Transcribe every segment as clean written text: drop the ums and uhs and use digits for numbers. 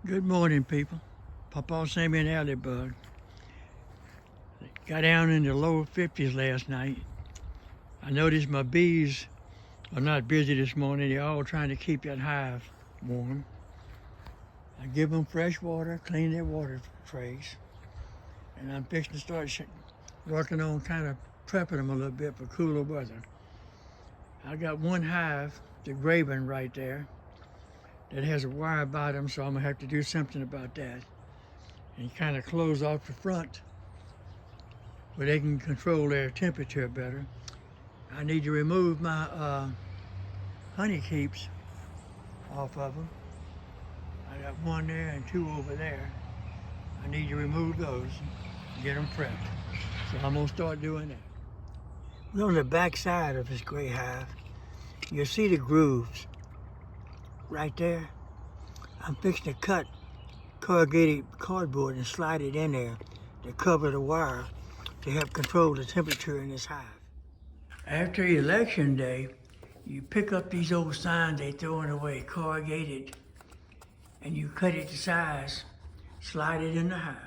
Good morning, people. Pawpaw, Sammy, and Alley Bug. Got down in the lower 50s last night. I noticed my bees are not busy this morning. They're all trying to keep that hive warm. I give them fresh water, clean their water trays, and I'm fixing to start working on kind of prepping them a little bit for cooler weather. I got one hive, the graven right there, that has a wire bottom, so I'm gonna have to do something about that and kind of close off the front where they can control their temperature better. I need to remove my honey keeps off of them. I got one there and two over there. I need to remove those and get them prepped. So I'm gonna start doing that. We're on the back side of this gray hive. You'll see the grooves right there. I'm fixing to cut corrugated cardboard and slide it in there to cover the wire to help control the temperature in this hive. After election day, you pick up these old signs they throwing away, corrugated, and you cut it to size, slide it in the hive.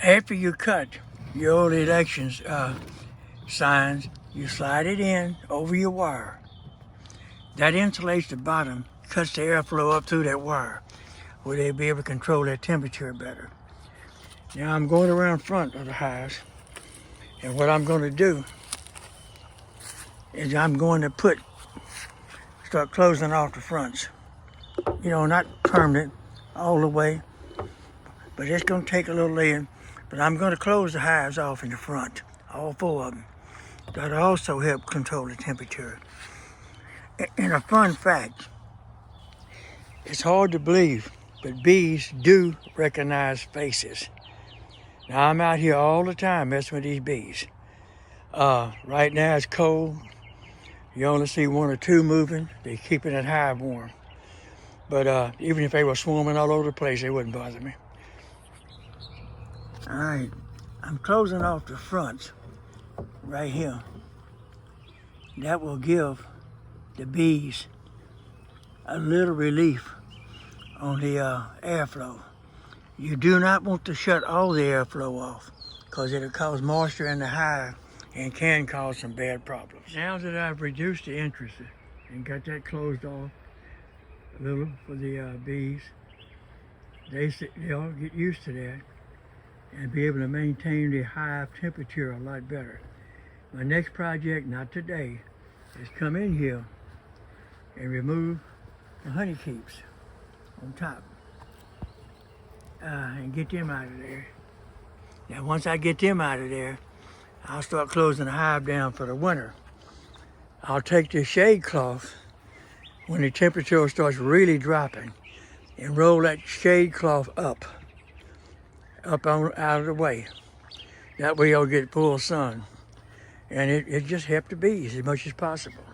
After you cut your old elections signs, you slide it in over your wire. That insulates the bottom, cuts the airflow up through that wire, where they'll be able to control their temperature better. Now I'm going around front of the hives, and what I'm going to do is I'm going to start closing off the fronts. You know, not permanent all the way, but it's going to take a little laying. But I'm going to close the hives off in the front, all four of them. That'll also help control the temperature. And a fun fact, it's hard to believe, but bees do recognize faces. Now I'm out here all the time messing with these bees. Right now it's cold. You only see one or two moving. They're keeping that hive warm. But even if they were swarming all over the place, they wouldn't bother me. All right, I'm closing off the fronts right here. That will give the bees a little relief on the airflow. You do not want to shut all the airflow off because it'll cause moisture in the hive and can cause some bad problems. Now that I've reduced the interest and got that closed off a little for the bees, they'll get used to that and be able to maintain the hive temperature a lot better. My next project, not today, is come in here and remove the honey keeps on top and get them out of there. Now once I get them out of there, I'll start closing the hive down for the winter. I'll take the shade cloth when the temperature starts really dropping and roll that shade cloth up on out of the way. That way you'll get full sun. And it just helps the bees as much as possible.